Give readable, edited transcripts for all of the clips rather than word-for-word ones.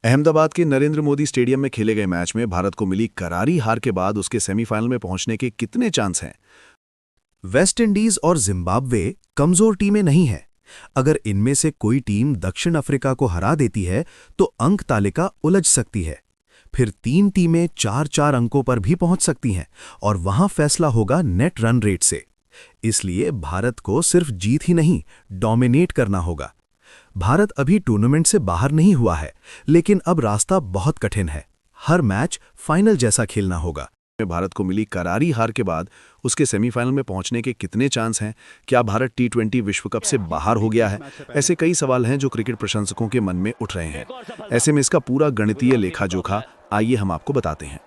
अहमदाबाद के नरेंद्र मोदी स्टेडियम में खेले गए मैच में भारत को मिली करारी हार के बाद उसके सेमीफाइनल में पहुंचने के कितने चांस हैं? वेस्ट इंडीज और जिम्बाब्वे कमजोर टीमें नहीं हैं। अगर इनमें से कोई टीम दक्षिण अफ्रीका को हरा देती है तो अंक तालिका उलझ सकती है। फिर 3 टीमें 4-4 अंकों पर भी पहुंच सकती हैं और वहां फैसला होगा नेट रन रेट से। इसलिए भारत को सिर्फ जीत ही नहीं, डोमिनेट करना होगा। भारत अभी टूर्नामेंट से बाहर नहीं हुआ है, लेकिन अब रास्ता बहुत कठिन है। हर मैच फाइनल जैसा खेलना होगा। भारत को मिली करारी हार के बाद उसके सेमीफाइनल में पहुंचने के कितने चांस हैं? क्या भारत T20 विश्व कप से बाहर हो गया है? ऐसे कई सवाल हैं जो क्रिकेट प्रशंसकों के मन में उठ रहे हैं। ऐसे में इसका पूरा गणितीय लेखा जोखा आइए हम आपको बताते हैं।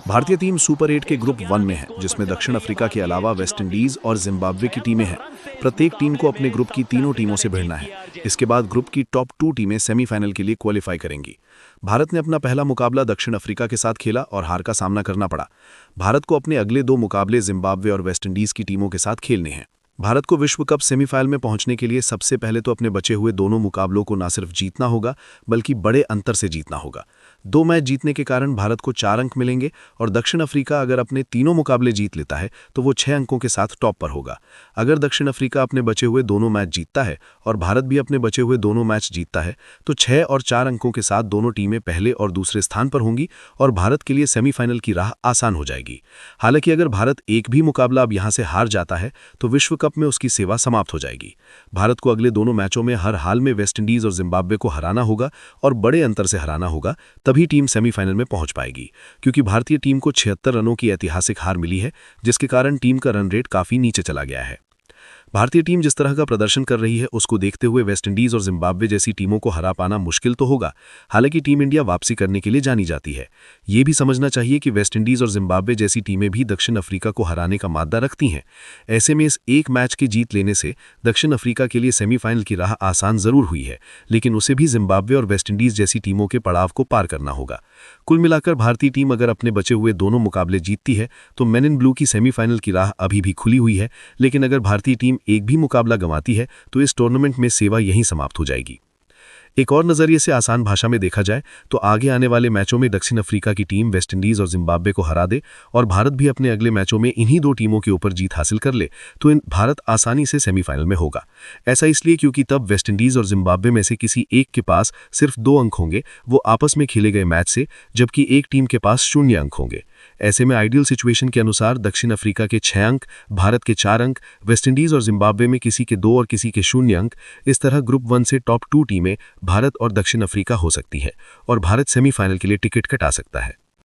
भारतीय टीम सुपर 8 के ग्रुप 1 में है, जिसमें दक्षिण अफ्रीका के अलावा वेस्ट इंडीज और जिम्बाब्वे की टीमें हैं। प्रत्येक टीम को अपने ग्रुप की तीनों टीमों से भिड़ना है। इसके बाद ग्रुप की टॉप 2 टीमें सेमीफाइनल के लिए क्वालिफाई करेंगी। भारत ने अपना पहला मुकाबला दक्षिण अफ्रीका के साथ खेला और हार का सामना करना पड़ा। भारत को अपने अगले 2 मुकाबले जिम्बाब्वे और वेस्ट इंडीज की टीमों के साथ खेलने हैं। भारत को विश्व कप सेमीफाइनल में पहुंचने के लिए सबसे पहले तो अपने बचे हुए दोनों मुकाबलों को न सिर्फ जीतना होगा, बल्कि बड़े अंतर से जीतना होगा। 2 मैच जीतने के कारण भारत को 4 अंक मिलेंगे और दक्षिण अफ्रीका अगर अपने तीनों मुकाबले जीत लेता है तो वो 6 अंकों के साथ टॉप पर होगा। अगर दक्षिण अफ्रीका अपने बचे हुए दोनों मैच जीतता है और भारत भी अपने बचे हुए दोनों मैच जीतता है तो 6 और 4 अंकों के साथ दोनों टीमें पहले और दूसरे स्थान पर होंगी और भारत के लिए सेमीफाइनल की राह आसान हो जाएगी। हालांकि अगर भारत एक भी मुकाबला अब यहां से हार जाता है तो विश्व कप में उसकी सेवा समाप्त हो जाएगी। भारत को अगले दोनों मैचों में हर हाल में वेस्ट इंडीज और जिम्बाब्वे को हराना होगा और बड़े अंतर से हराना होगा, तभी टीम सेमीफाइनल में पहुंच पाएगी। क्योंकि भारतीय टीम को 76 रनों की ऐतिहासिक हार मिली है, जिसके कारण टीम का रन रेट काफी नीचे चला गया है। भारतीय टीम जिस तरह का प्रदर्शन कर रही है उसको देखते हुए वेस्ट इंडीज और जिम्बाब्वे जैसी टीमों को हरा पाना मुश्किल तो होगा। हालांकि टीम इंडिया वापसी करने के लिए जानी जाती है। ये भी समझना चाहिए कि वेस्ट इंडीज और जिम्बाब्वे जैसी टीमें भी दक्षिण अफ्रीका को हराने का माद्दा रखती हैं। ऐसे में इस एक मैच के जीत लेने से दक्षिण अफ्रीका के लिए सेमीफाइनल की राह आसान जरूर हुई है, लेकिन उसे भी जिम्बाब्वे और वेस्ट इंडीज जैसी टीमों के पड़ाव को पार करना होगा। कुल मिलाकर भारतीय टीम अगर अपने बचे हुए दोनों मुकाबले जीतती है तो मेन इन ब्लू की सेमीफाइनल की राह अभी भी खुली हुई है। लेकिन अगर भारतीय टीम एक भी मुकाबला गंवाती है तो इस टूर्नामेंट में सेवा यहीं समाप्त हो जाएगी। एक और नजरिए से आसान भाषा में देखा जाए तो आगे आने वाले मैचों में दक्षिण अफ्रीका की टीम वेस्ट इंडीज और जिम्बाब्वे को हरा दे और भारत भी अपने अगले मैचों में इन्हीं 2 टीमों के ऊपर जीत हासिल कर ले तो भारत आसानी से सेमीफाइनल में होगा। ऐसा इसलिए क्योंकि तब वेस्ट इंडीज और जिम्बाब्वे में से किसी एक के पास सिर्फ 2 अंक होंगे, वो आपस में खेले गए मैच से, जबकि एक टीम के पास 0 अंक होंगे। ऐसे में आइडियल सिचुएशन के अनुसार दक्षिण अफ्रीका के 6 अंक, भारत के 4 अंक, वेस्ट इंडीज और जिम्बाब्वे में किसी के 2 और किसी के 0 अंक, इस तरह ग्रुप 1 से टॉप 2 टीमें भारत और दक्षिण अफ्रीका हो सकती हैं और भारत सेमीफाइनल के लिए टिकट कटा सकता है।